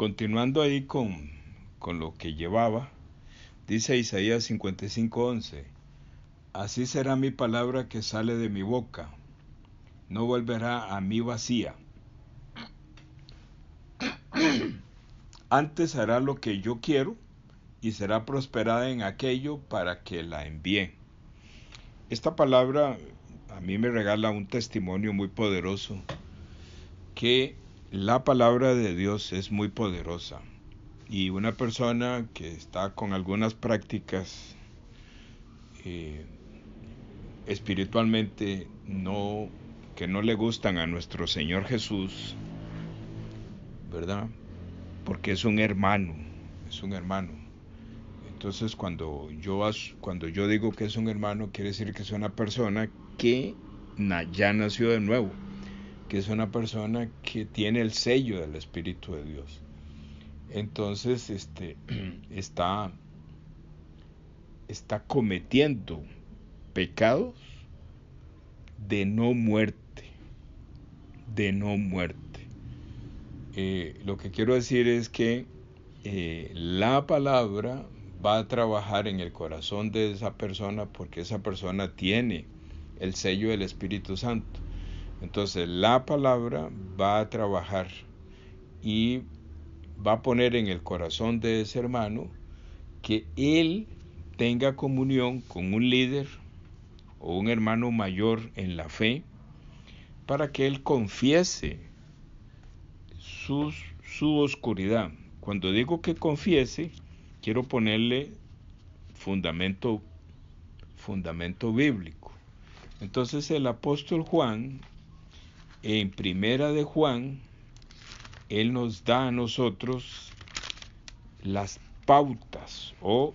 continuando ahí con lo que llevaba, dice Isaías 55:11, así será mi palabra que sale de mi boca, no volverá a mí vacía. Antes hará lo que yo quiero y será prosperada en aquello para que la envíe. Esta palabra a mí me regala un testimonio muy poderoso, que la palabra de Dios es muy poderosa. Y una persona que está con algunas prácticas espiritualmente que no le gustan a nuestro Señor Jesús, ¿verdad? Porque es un hermano. Entonces cuando yo digo que es un hermano, quiere decir que es una persona que ya nació de nuevo, que es una persona que tiene el sello del Espíritu de Dios. Entonces está cometiendo pecados de no muerte. Lo que quiero decir es que la palabra va a trabajar en el corazón de esa persona, porque esa persona tiene el sello del Espíritu Santo. Entonces la palabra va a trabajar y va a poner en el corazón de ese hermano que él tenga comunión con un líder o un hermano mayor en la fe, para que él confiese su oscuridad. Cuando digo que confiese, quiero ponerle fundamento bíblico. Entonces el apóstol Juan, en Primera de Juan, él nos da a nosotros las pautas o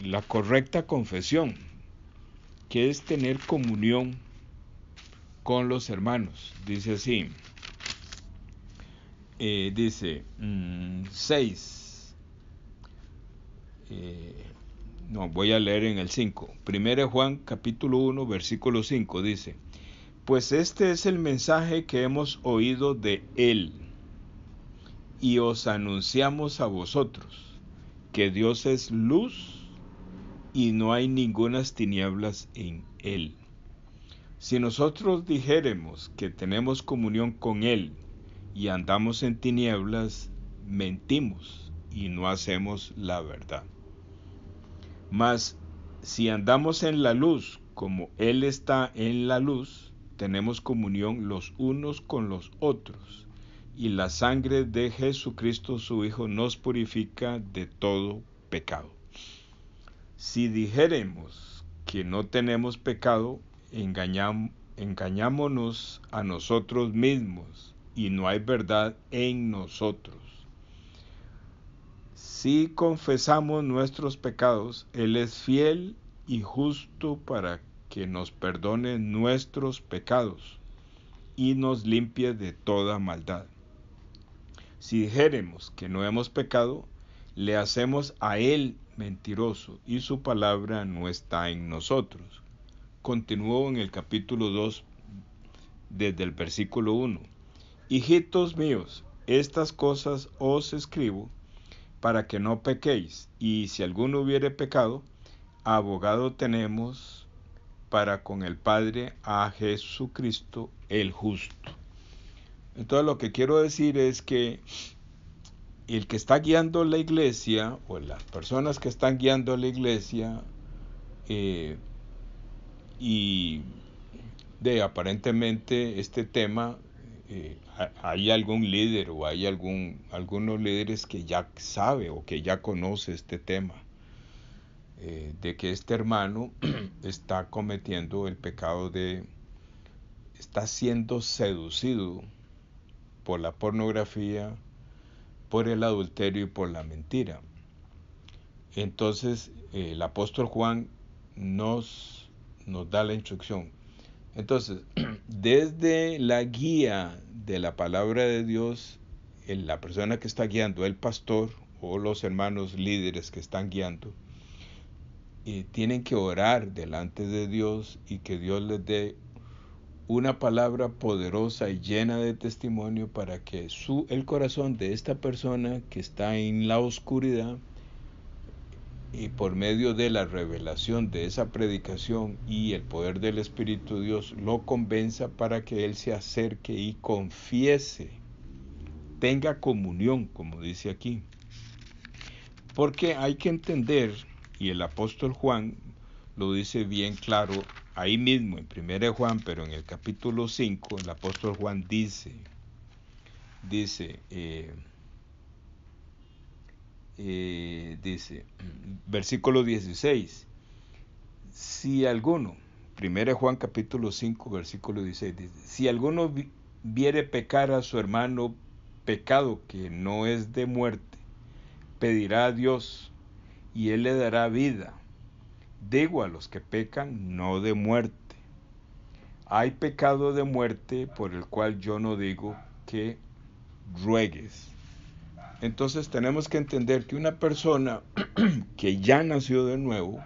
la correcta confesión, que es tener comunión con los hermanos. Dice así, dice 6, voy a leer en el 5. Primera Juan capítulo 1 versículo 5 dice, pues este es el mensaje que hemos oído de él y os anunciamos a vosotros, que Dios es luz y no hay ningunas tinieblas en él. Si nosotros dijéremos que tenemos comunión con él y andamos en tinieblas, mentimos y no hacemos la verdad. Mas si andamos en la luz, como él está en la luz, tenemos comunión los unos con los otros, y la sangre de Jesucristo su Hijo nos purifica de todo pecado. Si dijéremos que no tenemos pecado, engañámonos a nosotros mismos, y no hay verdad en nosotros. Si confesamos nuestros pecados, Él es fiel y justo para que nos perdone nuestros pecados y nos limpie de toda maldad. Si dijéremos que no hemos pecado, le hacemos a Él mentiroso y su palabra no está en nosotros. Continúo en el capítulo 2, desde el versículo 1. Hijitos míos, estas cosas os escribo para que no pequéis, y si alguno hubiere pecado, abogado tenemos para con el Padre, a Jesucristo el justo. Entonces lo que quiero decir es que el que está guiando la iglesia, o las personas que están guiando la iglesia, y aparentemente este tema, hay algún líder o hay algunos líderes que ya sabe o que ya conoce este tema, de que este hermano está cometiendo el pecado está siendo seducido por la pornografía, por el adulterio y por la mentira. Entonces el apóstol Juan nos da la instrucción. Entonces, desde la guía de la palabra de Dios, la persona que está guiando, el pastor o los hermanos líderes que están guiando, tienen que orar delante de Dios y que Dios les dé una palabra poderosa y llena de testimonio para que el corazón de esta persona que está en la oscuridad, y por medio de la revelación de esa predicación y el poder del Espíritu de Dios, lo convenza para que él se acerque y confiese, tenga comunión, como dice aquí. Porque hay que entender, y el apóstol Juan lo dice bien claro, ahí mismo en 1 Juan, pero en el capítulo 5, el apóstol Juan dice, versículo 16, si alguno, 1 Juan capítulo 5, versículo 16, dice, si alguno viere pecar a su hermano pecado que no es de muerte, pedirá a Dios y él le dará vida. Digo a los que pecan, no de muerte. Hay pecado de muerte por el cual yo no digo que ruegues. Entonces tenemos que entender que una persona que ya nació de nuevo,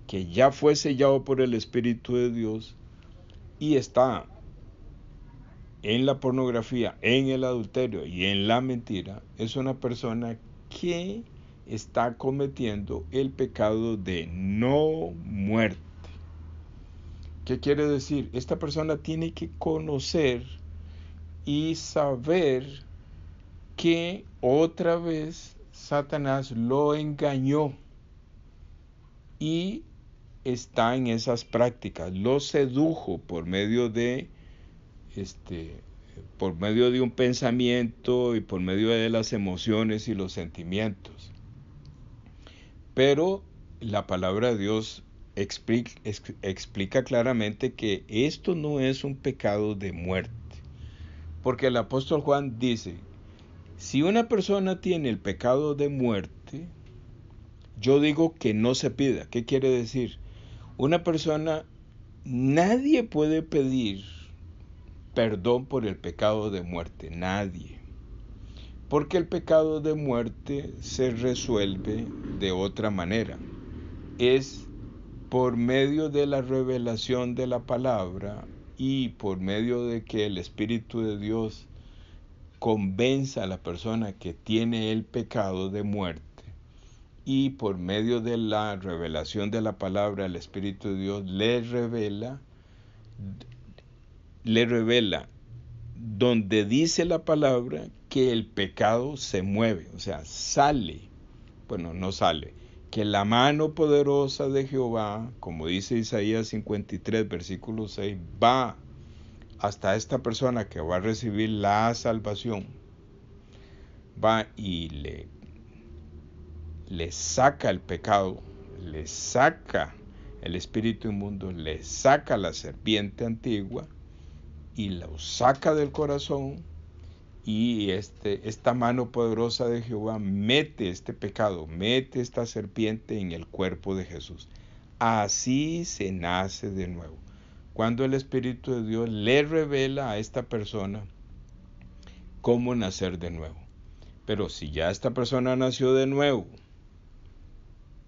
que ya fue sellado por el Espíritu de Dios y está en la pornografía, en el adulterio y en la mentira, es una persona que está cometiendo el pecado de no muerte. ¿Qué quiere decir? Esta persona tiene que conocer y saber que otra vez Satanás lo engañó y está en esas prácticas, lo sedujo por medio de un pensamiento y por medio de las emociones y los sentimientos. Pero la palabra de Dios explica claramente que esto no es un pecado de muerte, porque el apóstol Juan dice, si una persona tiene el pecado de muerte, yo digo que no se pida. ¿Qué quiere decir? Una persona, nadie puede pedir perdón por el pecado de muerte, nadie. Porque el pecado de muerte se resuelve de otra manera. Es por medio de la revelación de la palabra y por medio de que el Espíritu de Dios convenza a la persona que tiene el pecado de muerte, y por medio de la revelación de la palabra el Espíritu de Dios le revela donde dice la palabra que el pecado se mueve, o sea, no sale, que la mano poderosa de Jehová, como dice Isaías 53, versículo 6, va hasta esta persona que va a recibir la salvación, va y le saca el pecado, le saca el espíritu inmundo, le saca la serpiente antigua y lo saca del corazón, y esta mano poderosa de Jehová mete este pecado, mete esta serpiente en el cuerpo de Jesús. Así se nace de nuevo. Cuando el Espíritu de Dios le revela a esta persona cómo nacer de nuevo. Pero si ya esta persona nació de nuevo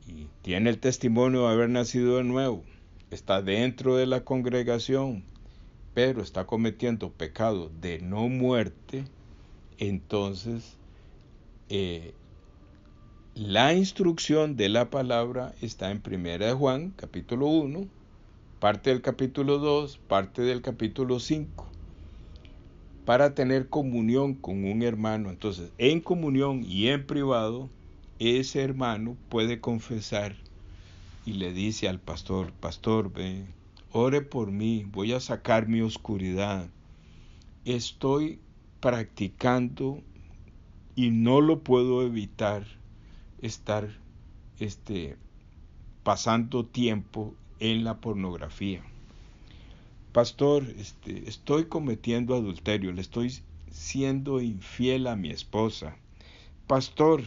y tiene el testimonio de haber nacido de nuevo, está dentro de la congregación, pero está cometiendo pecado de no muerte, entonces la instrucción de la palabra está en 1 Juan, capítulo 1, parte del capítulo 2, parte del capítulo 5, para tener comunión con un hermano. Entonces, en comunión y en privado, ese hermano puede confesar y le dice al pastor, pastor, ve, ore por mí, voy a sacar mi oscuridad, estoy practicando y no lo puedo evitar estar pasando tiempo en la pornografía. Pastor, estoy cometiendo adulterio, le estoy siendo infiel a mi esposa. Pastor,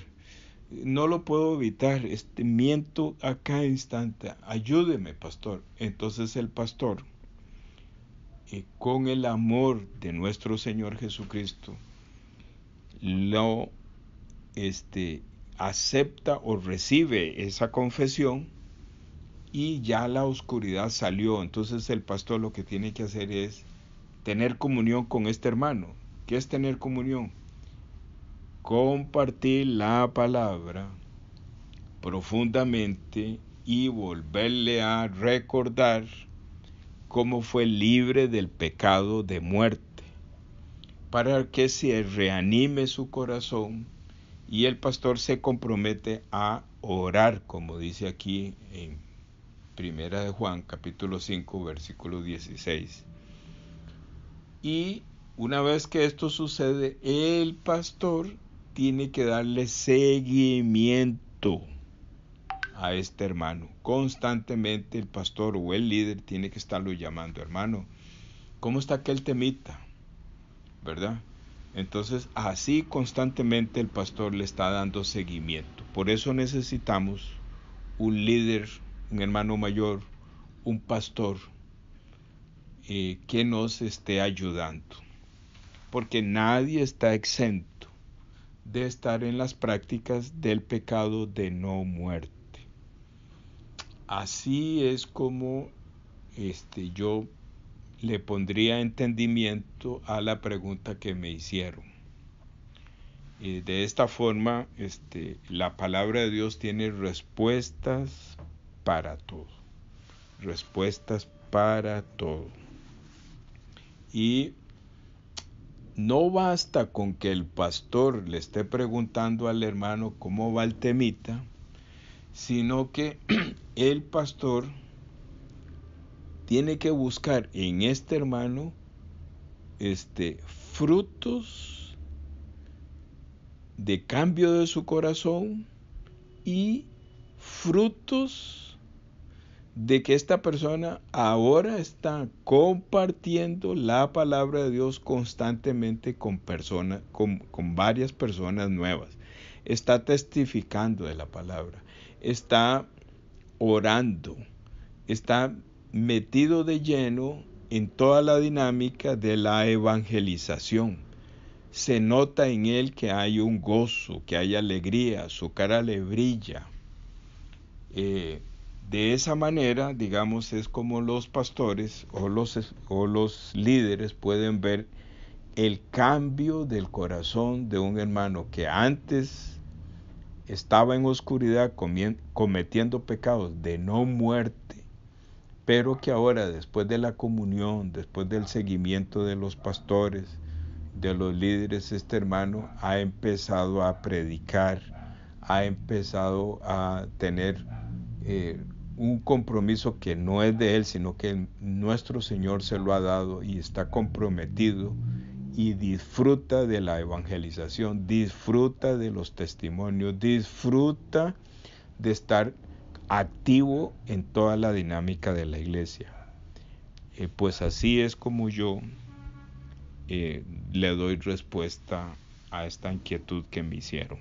no lo puedo evitar, miento a cada instante, ayúdeme, pastor. Entonces el pastor, con el amor de nuestro Señor Jesucristo, lo acepta o recibe esa confesión y ya la oscuridad salió. Entonces el pastor lo que tiene que hacer es tener comunión con este hermano. ¿Qué es tener comunión? Compartir la palabra profundamente y volverle a recordar cómo fue libre del pecado de muerte, para que se reanime su corazón, y el pastor se compromete a orar, como dice aquí en Primera de Juan, capítulo 5, versículo 16. Y una vez que esto sucede, el pastor tiene que darle seguimiento a este hermano. Constantemente el pastor o el líder tiene que estarlo llamando: hermano, ¿cómo está aquel temita? ¿Verdad? Entonces, así constantemente el pastor le está dando seguimiento. Por eso necesitamos un líder, un hermano mayor, un pastor que nos esté ayudando. Porque nadie está exento de estar en las prácticas del pecado de no muerte. Así es como yo le pondría entendimiento a la pregunta que me hicieron. De esta forma, la palabra de Dios tiene respuestas para todo. Respuestas para todo. Y no basta con que el pastor le esté preguntando al hermano cómo va el temita, sino que el pastor tiene que buscar en este hermano frutos de cambio de su corazón y frutos de que esta persona ahora está compartiendo la palabra de Dios constantemente con varias personas nuevas. Está testificando de la palabra, está orando, está metido de lleno en toda la dinámica de la evangelización. Se nota en él que hay un gozo, que hay alegría, su cara le brilla. De esa manera, digamos, es como los pastores o los líderes pueden ver el cambio del corazón de un hermano que antes estaba en oscuridad cometiendo pecados de no muerte, pero que ahora, después de la comunión, después del seguimiento de los pastores, de los líderes, este hermano ha empezado a predicar, ha empezado a tener un compromiso que no es de él, sino que nuestro Señor se lo ha dado, y está comprometido y disfruta de la evangelización, disfruta de los testimonios, disfruta de estar activo en toda la dinámica de la iglesia. Pues así es como yo le doy respuesta a esta inquietud que me hicieron.